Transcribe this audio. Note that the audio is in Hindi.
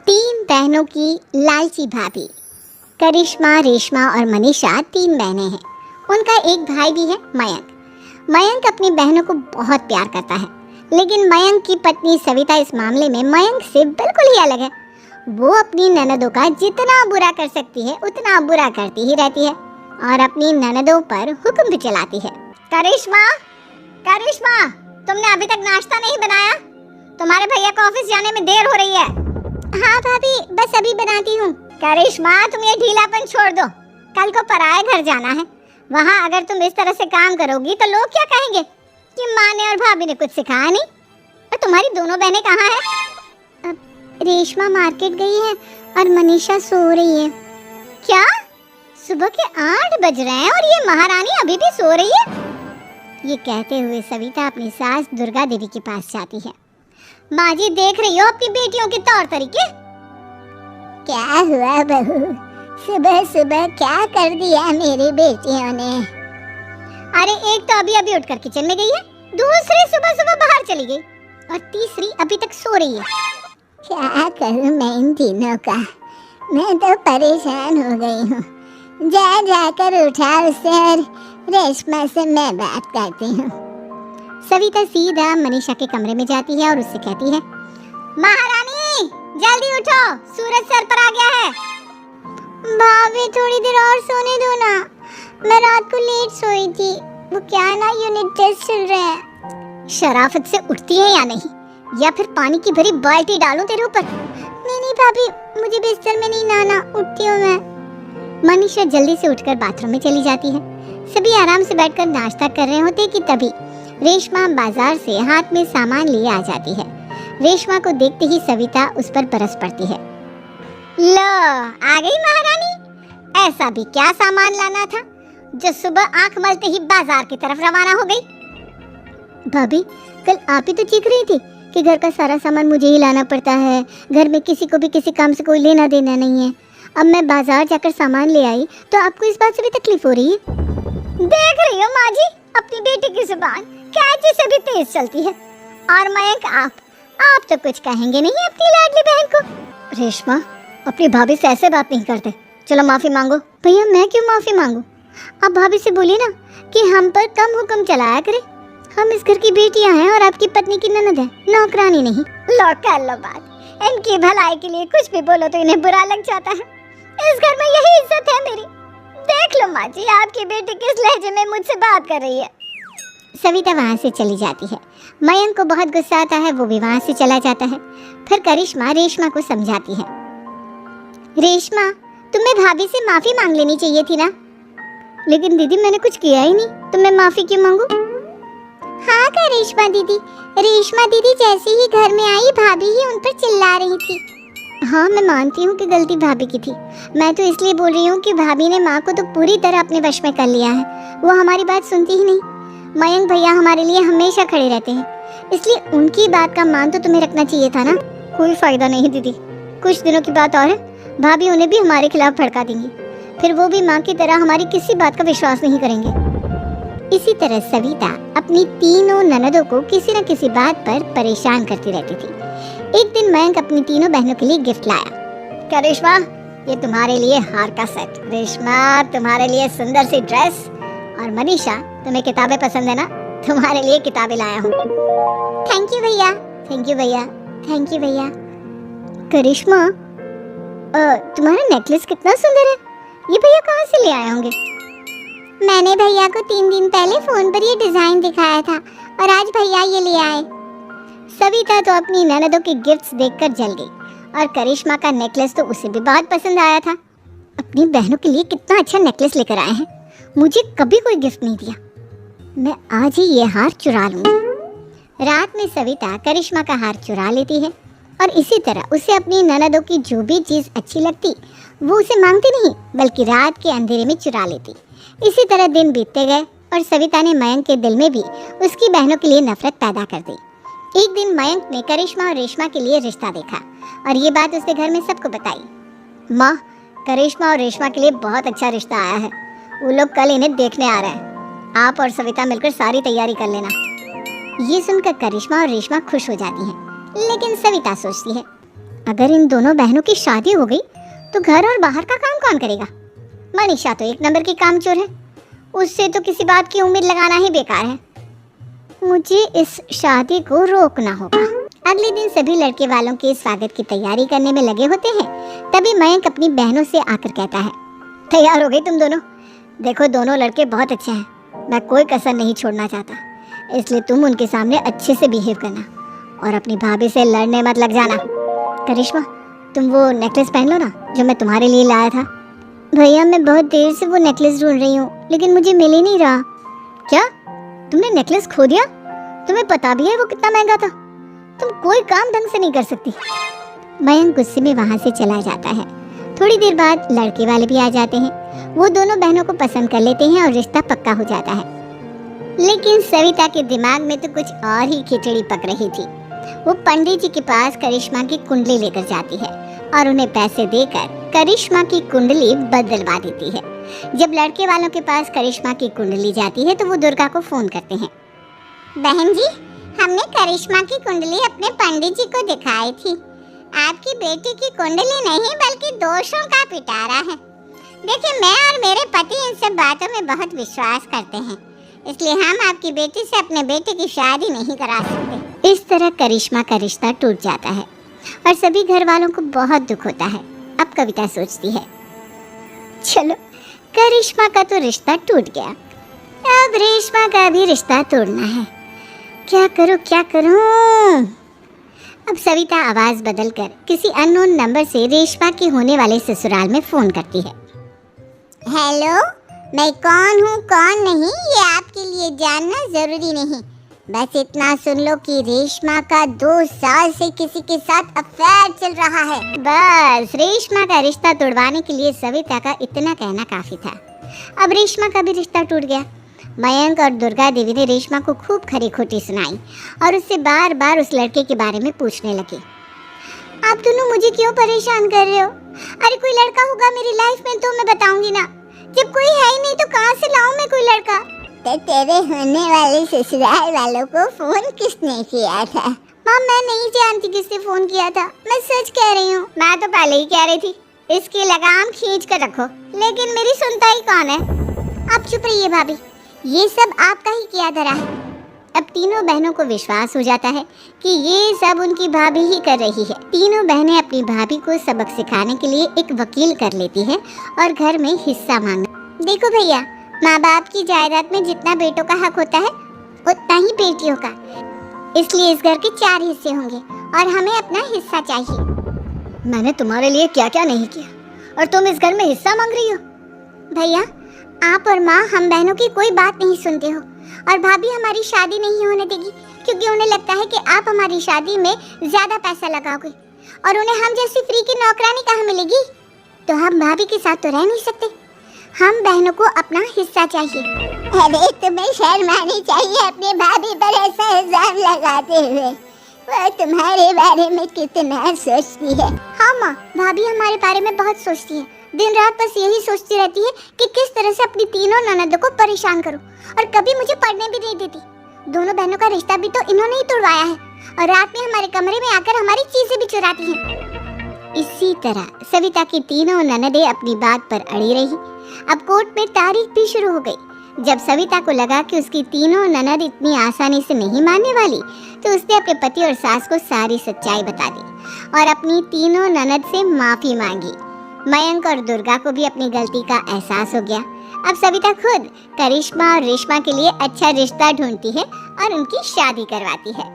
तीन बहनों की लालची भाभी। करिश्मा, रेशमा और मनीषा तीन बहनें हैं। उनका एक भाई भी है, मयंक। मयंक अपनी बहनों को बहुत प्यार करता है, लेकिन मयंक की पत्नी सविता इस मामले में मयंक से बिल्कुल ही अलग है। वो अपनी ननदों का जितना बुरा कर सकती है उतना बुरा करती ही रहती है और अपनी ननदों पर हुक्म भी चलाती है। करिश्मा, करिश्मा, तुमने अभी तक नाश्ता नहीं बनाया? तुम्हारे भैया को ऑफिस जाने में देर हो रही है। हाँ भाभी, बस अभी बनाती हूँ। करिश्मा, तुम ये ढीलापन छोड़ दो। कल को पराये घर जाना है। वहाँ अगर तुम इस तरह से काम करोगी तो लोग क्या कहेंगे कि माँ ने और भाभी ने कुछ सिखाया नहीं। और तुम्हारी दोनों बहनें कहाँ हैं? रेशमा मार्केट गई है और मनीषा सो रही है। क्या? सुबह के 8 बज रहे हैं और ये महारानी अभी भी सो रही है? ये कहते हुए सविता अपनी सास दुर्गा देवी के पास जाती है। माँ जी, देख रही हो अपनी बेटियों के तौर तरीके? क्या हुआ बहू, सुबह सुबह क्या कर दिया मेरी बेटियों ने? अरे एक तो अभी अभी उठकर किचन में गई है, दूसरी सुबह सुबह बाहर चली गई और तीसरी अभी तक सो रही है। क्या करूं मैं इन तीनों का, मैं तो परेशान हो गई हूँ। जा जाकर उठा उसे और रेशमा से मैं बात करती हूँ। सविता सीधा मनीषा के कमरे में जाती है और उससे कहती है, महारानी जल्दी उठो, सूरज सर पर आ गया है। भाभी थोड़ी देर और सोने दो ना, मैं रात को लेट सोई थी। वो क्या ना, यूनिट टेस्ट चल रहे हैं। शराफत से उठती है या नहीं, या फिर पानी की भरी बाल्टी डालूं तेरे ऊपर? नहीं नहीं भाभी, मुझे बिस्तर में नहीं नहाना, उठती हूँ मैं। मनीषा जल्दी से उठकर बाथरूम में चली जाती है। सभी आराम से बैठकर नाश्ता कर रहे होते कि तभी रेशमा बाजार से हाथ में सामान लिए आ जाती है। रेशमा को देखते ही सविता उस पर बरस पड़ती है। लो, आ गई महारानी। ऐसा भी क्या सामान लाना था जो सुबह आंख मलते ही बाजार की तरफ रवाना हो गई? भाभी, कल आप ही तो चीख रही थी कि घर का सारा सामान मुझे ही लाना पड़ता है, घर में किसी को भी किसी काम से कोई लेना देना नहीं है। अब मैं बाजार जाकर सामान ले आई तो आपको इस बात से भी तकलीफ हो रही है? देख रही हो माँ जी, अपनी बेटी की जुबान कैंची से भी तेज चलती है। और मयंक, आप तो कुछ कहेंगे नहीं अपनी लाडली बहन को। रेशमा, अपनी भाभी से ऐसे बात नहीं करते। चलो माफी मांगो। भैया, मैं क्यों माफी मांगू? आप भाभी से बोलिए ना कि हम पर कम हुक्म चलाया करें। हम इस घर की बेटियां हैं और आपकी पत्नी की ननद है, नौकरानी नहीं। लो कर लो बात। इनकी भलाई के लिए कुछ भी बोलो तो इन्हें बुरा लग जाता है। इस घर में यही इज्जत है मेरी। देख लो माँ जी, आपकी बेटी किस लहजे में मुझसे बात कर रही है। सविता वहाँ से चली जाती है। मयंक को बहुत गुस्सा आता है, वो भी वहाँ से चला जाता है। फिर करिश्मा रेशमा को समझाती है, रेशमा, तुम्हें भाभी से माफी मांग लेनी चाहिए थी ना। लेकिन दीदी, मैंने कुछ किया ही नहीं, तो मैं माफी क्यों मांगू? हाँ करिश्मा दीदी, रेशमा दीदी जैसे ही घर में आई भाभी ही उन पर चिल्ला रही थी। हाँ, मैं मानती हूँ कि गलती भाभी की थी। मैं तो इसलिए बोल रही हूँ कि भाभी ने माँ को तो पूरी तरह अपने वश में कर लिया है। वो हमारी बात सुनती ही नहीं। मयंक भैया हमारे लिए हमेशा खड़े रहते हैं, इसलिए उनकी बात का मान तो तुम्हें रखना चाहिए था ना। कोई फायदा नहीं दीदी, कुछ दिनों की बात और है, भाभी उन्हें भी हमारे खिलाफ भड़का देंगी। फिर वो भी माँ की तरह हमारी किसी बात का विश्वास नहीं करेंगे। इसी तरह सविता अपनी तीनों ननदों को किसी न किसी बात पर परेशान करती रहती थी। एक दिन मयंक अपनी तीनों बहनों के लिए गिफ्ट लाया। क्या रेशमा, ये तुम्हारे लिए हार का सेट। रेशमा, तुम्हारे लिए सुंदर सी ड्रेस। और मनीषा, तुम्हें किताबें पसंद है ना, तुम्हारे लिए किताबें लाया हूँ। थैंक यू भैया, थैंक यू भैया, थैंक यू भैया। करिश्मा, तुम्हारा नेकलेस कितना सुंदर है, ये भैया कहाँ से ले आए होंगे? मैंने भैया को 3 दिन पहले फोन पर ये डिजाइन दिखाया था और आज भैया ये ले आए। सविता तो अपनी ननदों के गिफ्ट्स देखकर जल गई और करिश्मा का नेकलेस तो उसे भी बहुत पसंद आया था। अपनी बहनों के लिए कितना अच्छा नेकलेस लेकर आए हैं, मुझे कभी कोई गिफ्ट नहीं दिया। मैं आज ही ये हार चुरा लूंगी। रात में सविता करिश्मा का हार चुरा लेती है और इसी तरह उसे अपनी ननदों की जो भी चीज़ अच्छी लगती वो उसे मांगती नहीं, बल्कि रात के अंधेरे में चुरा लेती। इसी तरह दिन बीतते गए और सविता ने मयंक के दिल में भी उसकी बहनों के लिए नफरत पैदा कर दी। एक दिन मयंक ने करिश्मा और रेशमा के लिए रिश्ता देखा और ये बात उसने घर में सबको बताई। माँ, करिश्मा और रेशमा के लिए बहुत अच्छा रिश्ता आया है, वो लोग कल इन्हें देखने आ रहे हैं। आप और सविता मिलकर सारी तैयारी कर लेना। ये सुनकर करिश्मा और रेशमा खुश हो जाती हैं, लेकिन सविता सोचती है, अगर इन दोनों बहनों की शादी हो गई तो घर और बाहर का काम कौन करेगा? मनीषा तो एक नंबर की कामचोर है, उससे तो किसी बात की उम्मीद लगाना ही बेकार है। मुझे इस शादी को रोकना होगा। अगले दिन सभी लड़के वालों के स्वागत की तैयारी करने में लगे होते हैं। तभी मयंक अपनी बहनों से आकर कहता है, तैयार हो गई तुम दोनों? देखो दोनों लड़के बहुत अच्छे हैं, मैं कोई कसर नहीं छोड़ना चाहता, इसलिए तुम उनके सामने अच्छे से बिहेव करना और अपनी भाभी से लड़ने मत लग जाना। करिश्मा, तुम वो नेकलेस पहन लो ना जो मैं तुम्हारे लिए लाया था। भैया मैं बहुत देर से वो नेकलेस ढूंढ रही हूँ, लेकिन मुझे मिल ही नहीं रहा। क्या तुमने नेकलेस खो दिया? तुम्हें पता भी है वो कितना महंगा था? तुम कोई काम ढंग से नहीं कर सकती। मयंक गुस्से में वहाँ से चला जाता है। थोड़ी देर बाद लड़के वाले भी आ जाते हैं। वो दोनों बहनों को पसंद कर लेते हैं और रिश्ता पक्का हो जाता है। लेकिन सविता के दिमाग में तो कुछ और ही खिचड़ी पक रही थी। वो पंडित जी के पास करिश्मा की कुंडली लेकर जाती है और उन्हें पैसे देकर करिश्मा की कुंडली बदलवा देती है। जब लड़के वालों के पास करिश्मा की कुंडली जाती है तो वो दुर्गा को फोन करते हैं। बहन जी, हमने करिश्मा की कुंडली अपने पंडित जी को दिखाई थी। आपकी बेटी की कुंडली नहीं बल्कि दोषों का पिटारा है। देखिए, मैं और मेरे पति इन सब बातों में बहुत विश्वास करते हैं, इसलिए हम आपकी बेटी से अपने बेटे की शादी नहीं करा सकते। इस तरह करिश्मा का रिश्ता टूट जाता है और सभी घर वालों को बहुत दुख होता है। अब कविता सोचती है, चलो करिश्मा का तो रिश्ता टूट गया, अब रेशमा का भी रिश्ता तोड़ना है। क्या करूं? अब सविता आवाज बदलकर किसी अननोन नंबर से रेशमा के होने वाले ससुराल में फोन करती है। हेलो, मैं कौन हूँ कौन नहीं ये आपके लिए जानना जरूरी नहीं, बस इतना सुन लो कि रेशमा का 2 साल से किसी के साथ अफेयर चल रहा है। बस रेशमा का रिश्ता तोड़वाने के लिए सविता का इतना कहना काफी था। अब रेशमा का भी रिश्ता टूट गया। मयंक और दुर्गा देवी ने रेशमा को खूब खरी खोटी सुनाई और उससे बार बार उस लड़के के बारे में पूछने लगे। आप दोनों मुझे क्यों परेशान कर रहे हो? अरे कोई लड़का होगा मेरी लाइफ में तो मैं बताऊंगी ना, जब कोई है ही नहीं तो कहाँ से लाऊं मैं कोई लड़का? तो तेरे होने वाले ससुराल वालों को फोन किसने किया था? माँ, मैं नहीं जानती किसने फोन किया था, मैं सच कह रही हूँ। मैं तो पहले ही कह रही थी इसकी लगाम खींच कर रखो, लेकिन मेरी सुनता ही कौन है? आप चुप रहिए भाभी, ये सब आपका ही किया धरा है। अब तीनों बहनों को विश्वास हो जाता है कि ये सब उनकी भाभी ही कर रही है। तीनों बहनें अपनी भाभी को सबक सिखाने के लिए एक वकील कर लेती हैं और घर में हिस्सा मांगना। देखो भैया, माँ बाप की जायदाद में जितना बेटों का हक होता है उतना ही बेटियों का, इसलिए इस घर के 4 हिस्से होंगे और हमें अपना हिस्सा चाहिए। मैंने तुम्हारे लिए क्या क्या नहीं किया और तुम इस घर में हिस्सा मांग रही हो? भैया, आप और माँ हम बहनों की कोई बात नहीं सुनते हो और भाभी हमारी शादी नहीं होने देगी क्योंकि उन्हें लगता है कि आप हमारी शादी में ज्यादा पैसा लगाओगे और उन्हें हम जैसी फ्री की नौकरानी कहाँ मिलेगी। तो हम भाभी के साथ तो रह नहीं सकते, हम बहनों को अपना हिस्सा चाहिए। अरे तुम्हें शर्म आनी चाहिए अपनी भाभी पर ऐसा इल्जाम लगाते हुए। वो तुम्हारे बारे में कितना सोचती है। हाँ माँ, भाभी हमारे बारे में बहुत सोचती है, दिन रात बस यही सोचती रहती है कि किस तरह से अपनी तीनों ननदों को परेशान करूं और कभी मुझे पढ़ने भी नहीं देती। दोनों बहनों का रिश्ता भी तो इन्होंने ही तोड़वाया है और रात में हमारे कमरे में आकर हमारी चीजें भी चुराती हैं। इसी तरह सविता की तीनों ननदें अपनी बात पर अड़ी रही। अब कोर्ट में तारीख भी शुरू हो गई। जब सविता को लगा कि उसकी तीनों ननद इतनी आसानी से नहीं मानने वाली, तो उसने अपने पति और सास को सारी सच्चाई बता दी और अपनी तीनों ननद से माफी मांगी। मयंक और दुर्गा को भी अपनी गलती का एहसास हो गया। अब सविता खुद करिश्मा और रेशमा के लिए अच्छा रिश्ता ढूंढती है और उनकी शादी करवाती है।